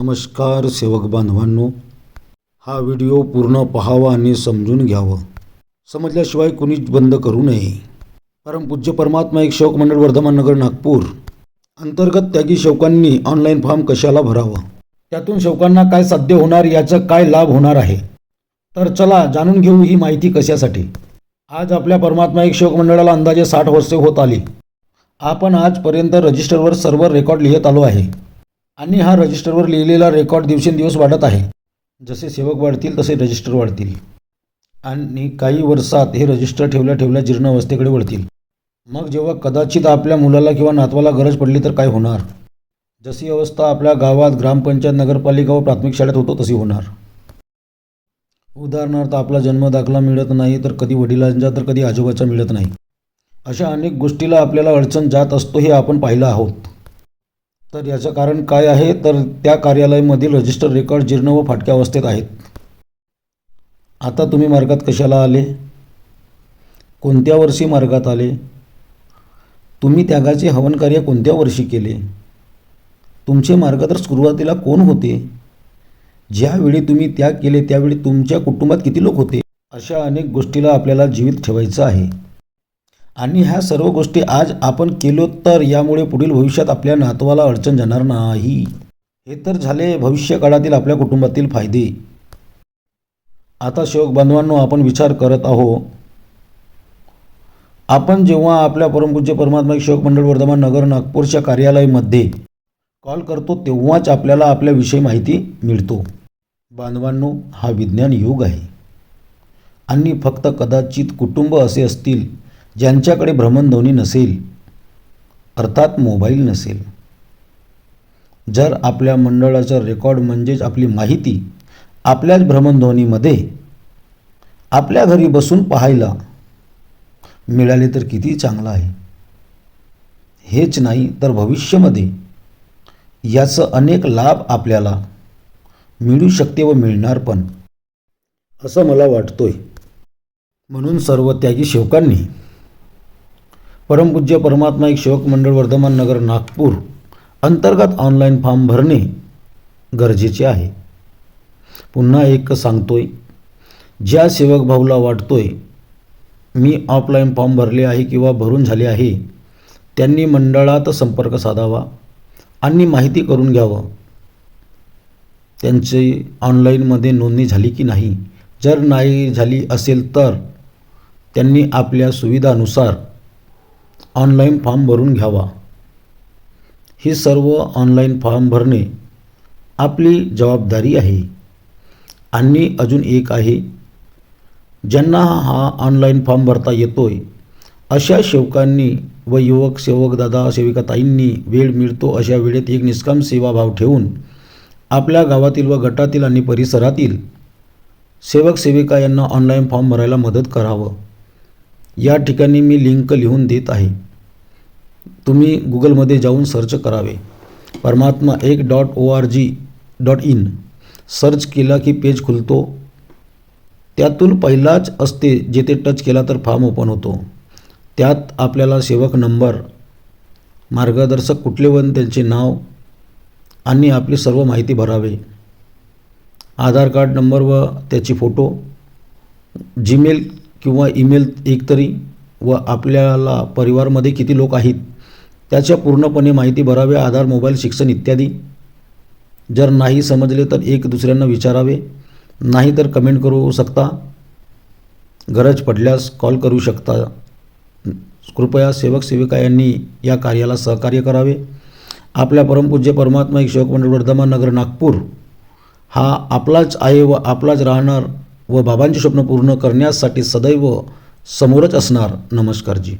नमस्कार सेवक बांधवांनो, हा व्हिडिओ पूर्ण पाहावा आणि समजून घ्यावं. समजल्याशिवाय कुणीच बंद करू नये. परमपूज्य परमात्मा एक सेवक मंडळ वर्धमान नगर नागपूर अंतर्गत त्यागी सेवकांनी ऑनलाईन फॉर्म कशाला भरावं, त्यातून सेवकांना काय साध्य होणार, याचा काय लाभ होणार आहे, तर चला जाणून घेऊ ही माहिती कशासाठी. आज आपल्या परमात्मा एक सेवक मंडळाला अंदाजे 60 वर्षे होत आली. आपण आजपर्यंत रजिस्टरवर सर्व रेकॉर्ड लिहित आलो आहे आणि हा रजिस्टरवर लिहिलेला रेकॉर्ड दिवसेंदिवस वाढत आहे. जसे सेवक वाढतील तसे रजिस्टर वाढतील आणि काही वर्षात हे रजिस्टर ठेवल्या ठेवल्या जीर्ण अवस्थेकडे वळतील. मग जेव्हा कदाचित आपल्या मुलाला किंवा नातवाला गरज पडली तर काय होणार? जशी अवस्था आपल्या गावात ग्रामपंचायत, नगरपालिका व प्राथमिक शाळेत होतो तशी होणार. उदाहरणार्थ, आपला जन्मदाखला मिळत नाही तर कधी वडिलांचा तर कधी आजोबाचा मिळत नाही. अशा अनेक गोष्टीला आपल्याला अडचण जात असतो, हे आपण पाहिलं आहोत. तर याचं कारण काय आहे, तर त्या कार्यालयामधील रजिस्टर रेकॉर्ड जीर्ण व फाटक्या अवस्थेत आहेत. आता तुम्ही मार्गात कशाला आले? कोणत्या वर्षी मार्गात आले? तुम्ही त्यागाचे हवन कार्य कोणत्या वर्षी केले? तुमचे मार्ग तर सुरुवातीला कोण होते? ज्यावेळी तुम्ही त्याग केले त्यावेळी तुमच्या कुटुंबात किती लोक होते? अशा अनेक गोष्टीला आपल्याला जीवित ठेवायचं आहे. आणि ह्या सर्व गोष्टी आज आपण केलो तर यामुळे पुढील भविष्यात आपल्या नातवाला अडचण जाणार नाही. हे तर झाले भविष्य काळातील आपल्या कुटुंबातील फायदे. आता सेवक बांधवांनो, आपण विचार करत आहोत, आपण जेव्हा आपल्या परमपूज्य परमात्मा सेवक मंडळ वर्धमान नगर नागपूरच्या कार्यालयामध्ये कॉल करतो तेव्हाच आपल्याला आपल्याविषयी माहिती मिळतो. बांधवांनो, हा विज्ञान युग आहे आणि फक्त कदाचित कुटुंब असे असतील ज्यांच्याकडे भ्रमणध्वनी नसेल, अर्थात मोबाईल नसेल. जर आपल्या मंडळाचा रेकॉर्ड म्हणजेच आपली माहिती आपल्याच भ्रमणध्वनीमध्ये आपल्या घरी बसून पाहायला मिळाले तर किती चांगलं आहे. हेच नाही तर भविष्यामध्ये याचं अनेक लाभ आपल्याला मिळू शकते व मिळणार पण, असं मला वाटतोय. म्हणून सर्व त्यागी सेवकांनी परमपूज्य परमात्मा एक सेवक मंडळ वर्धमान नगर नागपूर अंतर्गत ऑनलाईन फॉर्म भरणे गरजेचे आहे. पुन्हा एक सांगतोय, ज्या सेवक भाऊला वाटतोय मी ऑफलाईन फॉर्म भरले आहे किंवा भरून झाले आहे, त्यांनी मंडळात संपर्क साधावा आणि माहिती करून घ्यावं त्यांची ऑनलाईनमध्ये नोंदणी झाली की नाही. जर नाही झाली असेल तर त्यांनी आपल्या सुविधानुसार ऑनलाईन फॉर्म भरून घ्यावा. ही सर्व ऑनलाईन फॉर्म भरणे आपली जबाबदारी आहे. आणि अजून एक आहे, ज्यांना हा ऑनलाईन फॉर्म भरता येतोय अशा सेवकांनी व युवक सेवक दादा सेविका ताईंनी वेळ मिळतो अशा वेळेत एक निष्काम सेवाभाव ठेवून आपल्या गावातील व गटातील आणि परिसरातील सेवक सेविका यांना ऑनलाईन फॉर्म भरायला मदत करावं. या ठिकाणी मी लिंक लिहून देत आहे, तुम्ही गुगलमध्ये जाऊन सर्च करावे. परमात्मा एक .org.in सर्च केला की पेज खुलतो. त्यातून पहिलाच असते, जेथे टच केला तर फॉर्म ओपन होतो. त्यात आपल्याला सेवक नंबर, मार्गदर्शक कुठले व त्यांचे नाव आणि आपली सर्व माहिती भरावे. आधार कार्ड नंबर व त्याची फोटो, जीमेल किंवा ईमेल एकतरी व आपल्याला परिवारामध्ये किती लोक आहेत त्याच्या पूर्णपणे माहिती भरावे. आधार, मोबाईल, शिक्षण इत्यादी. जर नाही समजले तर एक दुसऱ्यांना विचारावे, नाही तर कमेंट करू शकता, गरज पडल्यास कॉल करू शकता. कृपया सेवक सेविका यांनी या कार्याला सहकार्य करावे. आपल्या परमपूज्य परमात्मा एक सेवक मंडळ वर्धमान नगर नागपूर हा आपलाच आहे व आपलाच राहणार व बाबांचे स्वप्न पूर्ण करण्यासाठी सदैव समोरच असणार. नमस्कार जी.